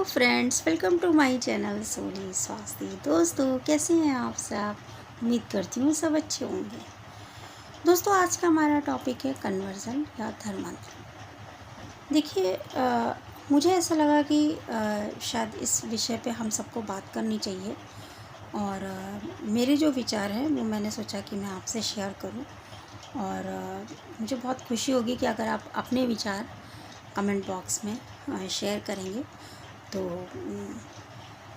Friends, welcome to my channel Soni Swasthya. दोस्तों, कैसे हैं आप सब? उम्मीद करती हूँ सब अच्छे होंगे। दोस्तों, आज का हमारा टॉपिक है कन्वर्जन या धर्मांतरण। देखिए, मुझे ऐसा लगा कि शायद इस विषय पे हम सबको बात करनी चाहिए और मेरे जो विचार हैं वो मैंने सोचा कि मैं आपसे शेयर करूं और मुझे बहुत खुशी होगी कि अगर आप अपने विचार कमेंट बॉक्स में शेयर करेंगे। तो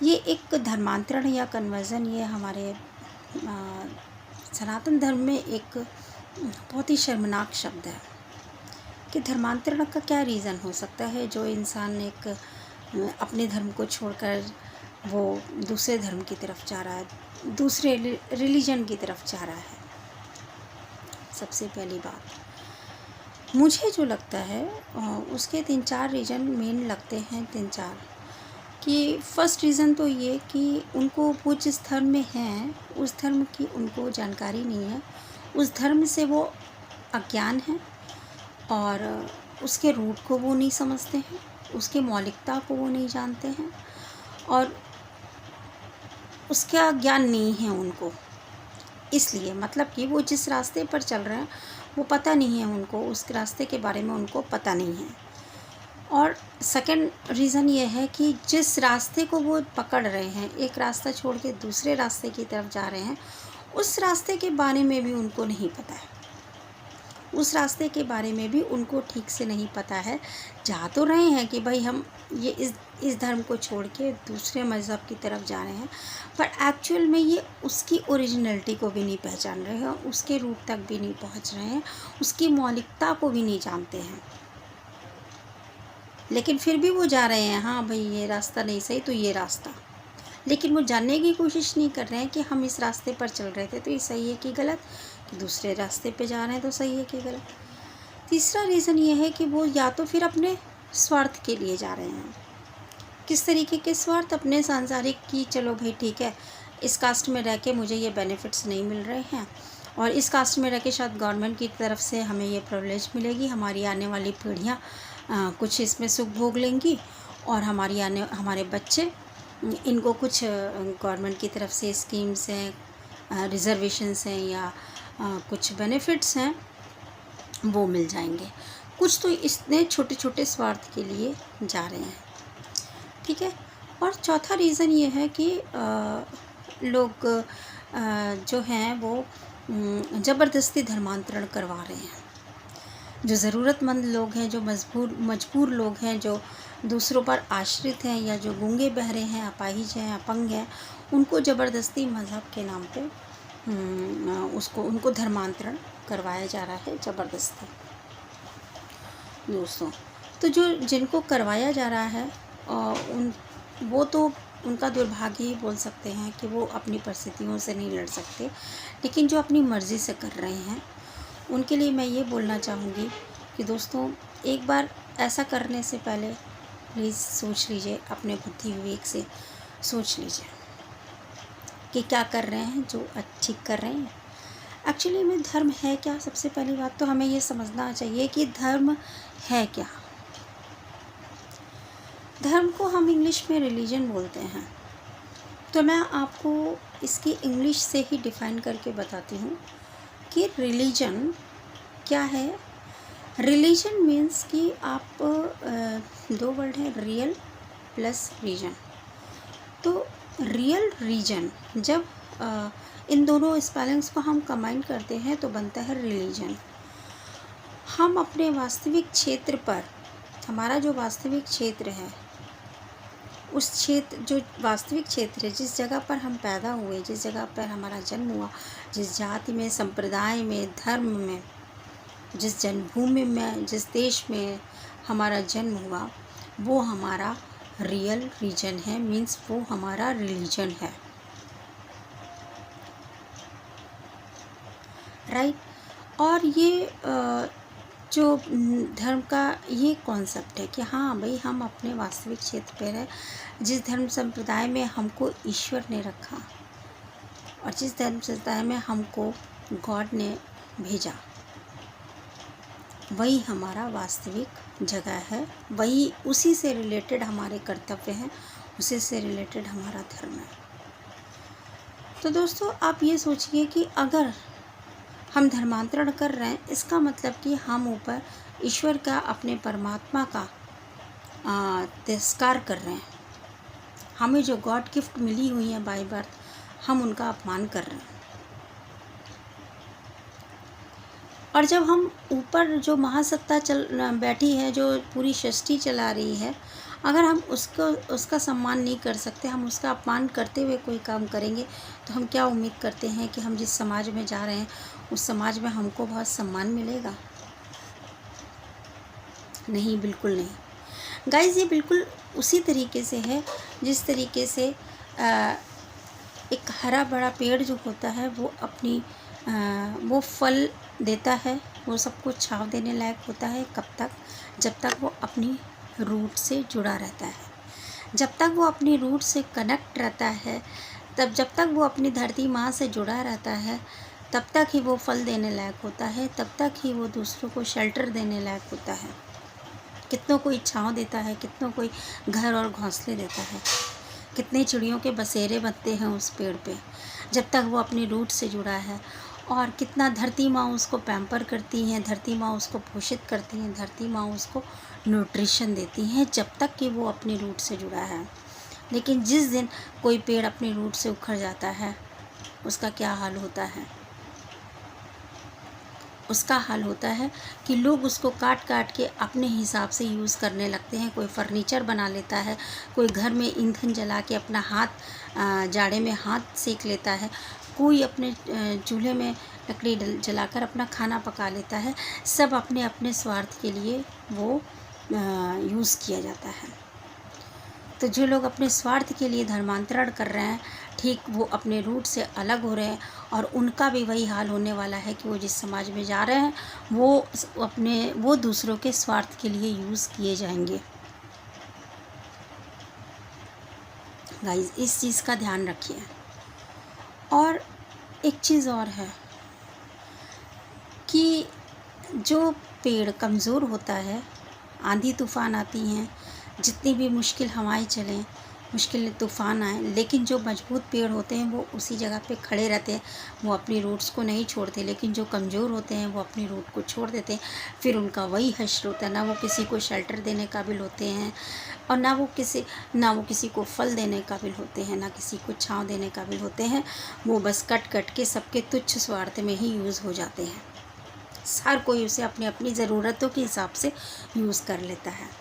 ये एक धर्मांतरण या कन्वर्जन, ये हमारे सनातन धर्म में एक बहुत ही शर्मनाक शब्द है कि धर्मांतरण का क्या रीज़न हो सकता है जो इंसान एक अपने धर्म को छोड़कर वो दूसरे धर्म की तरफ जा रहा है, दूसरे रिलीजन की तरफ जा रहा है। सबसे पहली बात मुझे जो लगता है उसके 3-4 रीज़न मेन लगते हैं। 3-4 कि फर्स्ट रीज़न तो ये कि उनको वो जिस धर्म में हैं उस धर्म की उनको जानकारी नहीं है, उस धर्म से वो अज्ञान है और उसके रूट को वो नहीं समझते हैं, उसकी मौलिकता को वो नहीं जानते हैं और उसका ज्ञान नहीं है उनको। इसलिए मतलब कि वो जिस रास्ते पर चल रहे हैं वो पता नहीं है उनको, उस रास्ते के बारे में उनको पता नहीं है। और सेकंड रीज़न ये है कि जिस रास्ते को वो पकड़ रहे हैं, एक रास्ता छोड़ के दूसरे रास्ते की तरफ जा रहे हैं, उस रास्ते के बारे में भी उनको नहीं पता है। उस रास्ते के बारे में भी उनको ठीक से नहीं पता है। जा तो रहे हैं कि भाई हम ये इस धर्म को छोड़ के दूसरे मज़हब की तरफ जा रहे हैं, पर एक्चुअल में ये उसकी ओरिजिनलिटी को भी नहीं पहचान रहे हैं, उसके रूट तक भी नहीं पहुंच रहे हैं, उसकी मौलिकता को भी नहीं जानते हैं। लेकिन फिर भी वो जा रहे हैं, हाँ भाई ये रास्ता नहीं सही तो ये रास्ता, लेकिन वो जानने की कोशिश नहीं कर रहे हैं कि हम इस रास्ते पर चल रहे थे तो ये सही है कि गलत, कि दूसरे रास्ते पे जा रहे हैं तो सही है कि गलत। तीसरा रीज़न ये है कि वो या तो फिर अपने स्वार्थ के लिए जा रहे हैं। किस तरीके के स्वार्थ? अपने सांसारिक कि चलो भाई ठीक है, इस कास्ट में रह के मुझे ये बेनिफिट्स नहीं मिल रहे हैं और इस कास्ट में रह के शायद गवर्नमेंट की तरफ से हमें ये प्रिविलेज मिलेगी, हमारी आने वाली पीढ़ियाँ कुछ इसमें सुख भोग लेंगी और हमारे बच्चे इनको कुछ गवर्नमेंट की तरफ से स्कीम्स हैं, रिजर्वेशंस हैं या कुछ बेनिफिट्स हैं वो मिल जाएंगे। कुछ तो इतने छोटे छोटे स्वार्थ के लिए जा रहे हैं, ठीक है। और चौथा रीज़न ये है कि लोग जो हैं वो ज़बरदस्ती धर्मांतरण करवा रहे हैं। जो ज़रूरतमंद लोग हैं, जो मजबूर लोग हैं, जो दूसरों पर आश्रित हैं या जो गूंगे बहरे हैं, अपाहिज हैं, अपंग हैं, उनको ज़बरदस्ती मज़हब के नाम पे उनको धर्मांतरण करवाया जा रहा है ज़बरदस्ती। दोस्तों, तो जो जिनको करवाया जा रहा है वो तो उनका दुर्भाग्य ही बोल सकते हैं कि वो अपनी परिस्थितियों से नहीं लड़ सकते, लेकिन जो अपनी मर्ज़ी से कर रहे हैं उनके लिए मैं ये बोलना चाहूँगी कि दोस्तों, एक बार ऐसा करने से पहले प्लीज़ सोच लीजिए, अपने बुद्धि विवेक से सोच लीजिए कि क्या कर रहे हैं, जो ठीक कर रहे हैं। एक्चुअली में धर्म है क्या? सबसे पहली बात तो हमें ये समझना चाहिए कि धर्म है क्या। धर्म को हम इंग्लिश में रिलीजन बोलते हैं, तो मैं आपको इसकी इंग्लिश से ही डिफ़ाइन करके बताती हूँ कि रिलीजन क्या है। रिलीजन मीन्स कि आप दो वर्ड हैं, रियल प्लस रीजन। तो रियल रीजन, जब इन दोनों स्पेलिंग्स को हम कंबाइन करते हैं तो बनता है रिलीजन। हम अपने वास्तविक क्षेत्र पर, हमारा जो वास्तविक क्षेत्र है, उस क्षेत्र जो वास्तविक क्षेत्र है, जिस जगह पर हम पैदा हुए, जिस जगह पर हमारा जन्म हुआ, जिस जाति में, संप्रदाय में, धर्म में, जिस जन्मभूमि में, जिस देश में हमारा जन्म हुआ, वो हमारा रियल रीजन है, मीन्स वो हमारा रिलीजन है, राइट। और ये जो धर्म का ये कॉन्सेप्ट है कि हाँ भाई हम अपने वास्तविक क्षेत्र पर हैं, जिस धर्म संप्रदाय में हमको ईश्वर ने रखा और जिस धर्म संप्रदाय में हमको गॉड ने भेजा, वही हमारा वास्तविक जगह है, वही उसी से रिलेटेड हमारे कर्तव्य हैं, उसी से रिलेटेड हमारा धर्म है। तो दोस्तों आप ये सोचिए कि अगर हम धर्मांतरण कर रहे हैं, इसका मतलब कि हम ऊपर ईश्वर का, अपने परमात्मा का तिरस्कार कर रहे हैं। हमें जो गॉड गिफ्ट मिली हुई है बाय बर्थ, हम उनका अपमान कर रहे हैं। और जब हम ऊपर जो महासत्ता बैठी है, जो पूरी सृष्टि चला रही है, अगर हम उसका सम्मान नहीं कर सकते, हम उसका अपमान करते हुए कोई काम करेंगे, तो हम क्या उम्मीद करते हैं कि हम जिस समाज में जा रहे हैं उस समाज में हमको बहुत सम्मान मिलेगा? नहीं, बिल्कुल नहीं। गाइस, ये बिल्कुल उसी तरीके से है जिस तरीके से एक हरा भरा पेड़ जो होता है वो फल देता है, वो सबको छाँव देने लायक होता है। कब तक? जब तक वो अपनी रूट से जुड़ा रहता है, जब तक वो अपनी रूट से कनेक्ट रहता है, जब तक वो अपनी धरती माँ से जुड़ा रहता है, तब तक ही वो फल देने लायक होता है, तब तक ही वो दूसरों को शेल्टर देने लायक होता है। कितनों को छाँव देता है, कितनों को घर और घोंसले देता है, कितने चिड़ियों के बसेरे बनते हैं उस पेड़ पे, जब तक वो अपनी रूट से जुड़ा है। और कितना धरती माँ उसको पैम्पर करती हैं, धरती माँ उसको पोषित करती हैं, धरती माँ उसको न्यूट्रिशन देती हैं, जब तक कि वो अपनी रूट से जुड़ा है। लेकिन जिस दिन कोई पेड़ अपनी रूट से उखड़ जाता है, उसका क्या हाल होता है? उसका हाल होता है कि लोग उसको काट काट के अपने हिसाब से यूज़ करने लगते हैं। कोई फर्नीचर बना लेता है, कोई घर में ईंधन जला के अपना हाथ जाड़े में हाथ सेक लेता है, कोई अपने चूल्हे में लकड़ी जलाकर अपना खाना पका लेता है। सब अपने अपने स्वार्थ के लिए वो यूज़ किया जाता है। तो जो लोग अपने स्वार्थ के लिए धर्मांतरण कर रहे हैं, ठीक वो अपने रूट से अलग हो रहे हैं, और उनका भी वही हाल होने वाला है कि वो जिस समाज में जा रहे हैं वो दूसरों के स्वार्थ के लिए यूज़ किए जाएंगे। गाइस, इस चीज़ का ध्यान रखिए। और एक चीज़ और है कि जो पेड़ कमज़ोर होता है, आंधी तूफ़ान आती हैं, जितनी भी मुश्किल हवाएं चलें, मुश्किल तूफ़ान आए, लेकिन जो मजबूत पेड़ होते हैं वो उसी जगह पे खड़े रहते हैं, वो अपनी रूट्स को नहीं छोड़ते। लेकिन जो कमज़ोर होते हैं वो अपनी रूट को छोड़ देते हैं। फिर उनका वही हश्र होता है, ना वो किसी को शेल्टर देने काबिल होते हैं, और ना वो किसी को फल देने काबिल होते हैं, ना किसी को छाँव देने काबिल होते हैं। वो बस कट कट के सबके तुच्छ स्वार्थ में ही यूज़ हो जाते हैं। हर कोई उसे अपनी अपनी ज़रूरतों के हिसाब से यूज़ कर लेता है।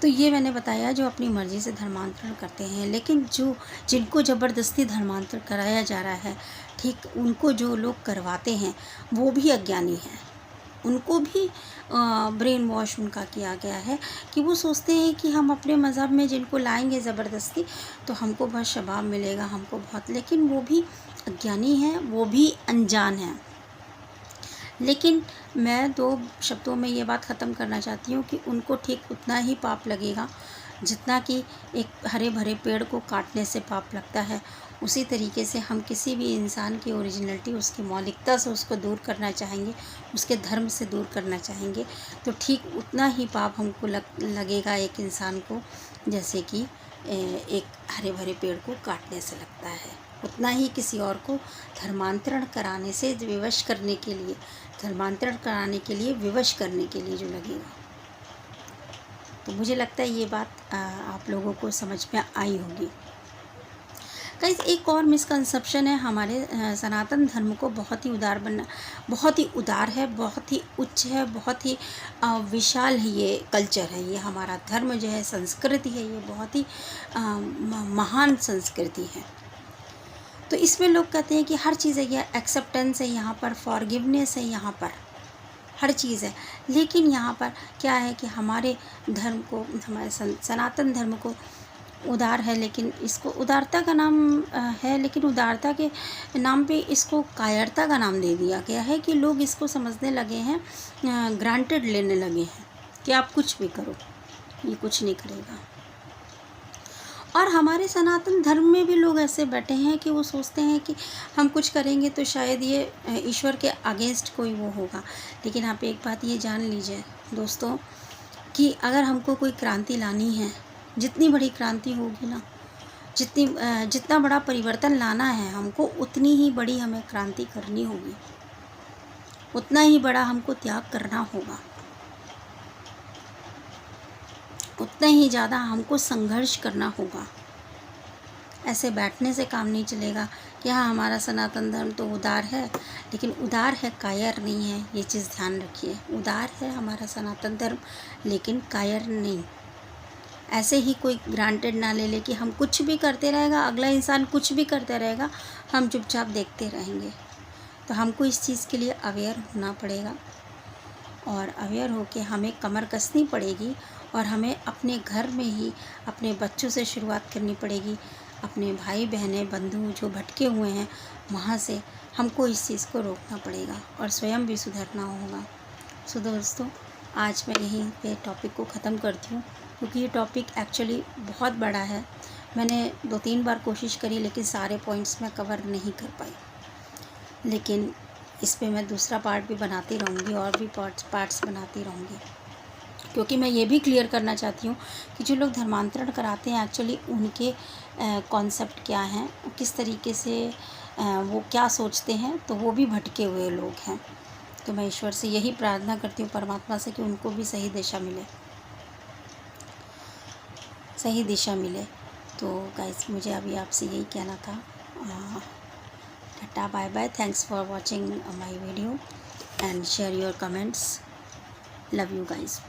तो ये मैंने बताया जो अपनी मर्ज़ी से धर्मांतरण करते हैं। लेकिन जिनको ज़बरदस्ती धर्मांतरण कराया जा रहा है, ठीक उनको जो लोग करवाते हैं वो भी अज्ञानी हैं। उनको भी ब्रेन वॉश उनका किया गया है कि वो सोचते हैं कि हम अपने मज़हब में जिनको लाएंगे ज़बरदस्ती तो हमको बहुत शबाब मिलेगा, हमको बहुत। लेकिन वो भी अज्ञानी हैं, वो भी अनजान हैं। लेकिन मैं 2 शब्दों में ये बात ख़त्म करना चाहती हूँ कि उनको ठीक उतना ही पाप लगेगा जितना कि एक हरे भरे पेड़ को काटने से पाप लगता है। उसी तरीके से हम किसी भी इंसान की ओरिजिनलिटी, उसकी मौलिकता से उसको दूर करना चाहेंगे, उसके धर्म से दूर करना चाहेंगे, तो ठीक उतना ही पाप हमको लगेगा एक इंसान को, जैसे कि एक हरे भरे पेड़ को काटने से लगता है। उतना ही किसी और को धर्मांतरण कराने से विवश करने के लिए, धर्मांतरण कराने के लिए, विवश करने के लिए जो लगेगा। तो मुझे लगता है ये बात आप लोगों को समझ में आई होगी। गाइस, एक और मिसकंसेप्शन है हमारे सनातन धर्म को बहुत ही उदार बनना, बहुत ही उदार है, बहुत ही उच्च है, बहुत ही विशाल है। ये कल्चर है, ये हमारा धर्म जो है, संस्कृति है, ये बहुत ही महान संस्कृति है। तो इसमें लोग कहते हैं कि हर चीज़ है, ये एक्सेप्टेंस है, यहाँ पर फॉरगिवनेस है, यहाँ पर हर चीज़ है। लेकिन यहाँ पर क्या है कि हमारे धर्म को, हमारे सनातन धर्म को उदार है, लेकिन इसको उदारता का नाम है, लेकिन उदारता के नाम पे इसको कायरता का नाम दे दिया गया है कि लोग इसको समझने लगे हैं, ग्रांटेड लेने लगे हैं कि आप कुछ भी करो, ये कुछ नहीं करेगा। और हमारे सनातन धर्म में भी लोग ऐसे बैठे हैं कि वो सोचते हैं कि हम कुछ करेंगे तो शायद ये ईश्वर के अगेंस्ट कोई वो होगा। लेकिन आप एक बात ये जान लीजिए दोस्तों कि अगर हमको कोई क्रांति लानी है, जितनी बड़ी क्रांति होगी ना, जितना बड़ा परिवर्तन लाना है हमको, उतनी ही बड़ी हमें क्रांति करनी होगी, उतना ही बड़ा हमको त्याग करना होगा, उतना ही ज़्यादा हमको संघर्ष करना होगा। ऐसे बैठने से काम नहीं चलेगा कि हाँ हमारा सनातन धर्म तो उदार है, लेकिन उदार है, कायर नहीं है। ये चीज़ ध्यान रखिए, उदार है हमारा सनातन धर्म लेकिन कायर नहीं। ऐसे ही कोई ग्रांटेड ना ले ले कि हम कुछ भी करते रहेगा, अगला इंसान कुछ भी करते रहेगा, हम चुपचाप देखते रहेंगे। तो हमको इस चीज़ के लिए अवेयर होना पड़ेगा और अवेयर होकर हमें कमर कसनी पड़ेगी और हमें अपने घर में ही अपने बच्चों से शुरुआत करनी पड़ेगी। अपने भाई बहनें बंधु जो भटके हुए हैं वहाँ से हमको इस चीज़ को रोकना पड़ेगा और स्वयं भी सुधरना होगा। सो दोस्तों, आज मैं यहीं पे टॉपिक को ख़त्म करती हूँ क्योंकि ये टॉपिक एक्चुअली बहुत बड़ा है। मैंने 2-3 बार कोशिश करी लेकिन सारे पॉइंट्स मैं कवर नहीं कर पाई। लेकिन इस पे मैं दूसरा पार्ट भी बनाती रहूँगी और भी पार्ट्स बनाती रहूँगी, क्योंकि मैं ये भी क्लियर करना चाहती हूँ कि जो लोग धर्मांतरण कराते हैं एक्चुअली उनके कॉन्सेप्ट क्या हैं, किस तरीके से वो क्या सोचते हैं, तो वो भी भटके हुए लोग हैं। तो मैं ईश्वर से यही प्रार्थना करती हूँ, परमात्मा से, कि उनको भी सही दिशा मिले, सही दिशा मिले। तो गाइस, मुझे अभी आपसे यही कहना था। Tata, bye bye, thanks for watching my video and share your comments. Love you guys.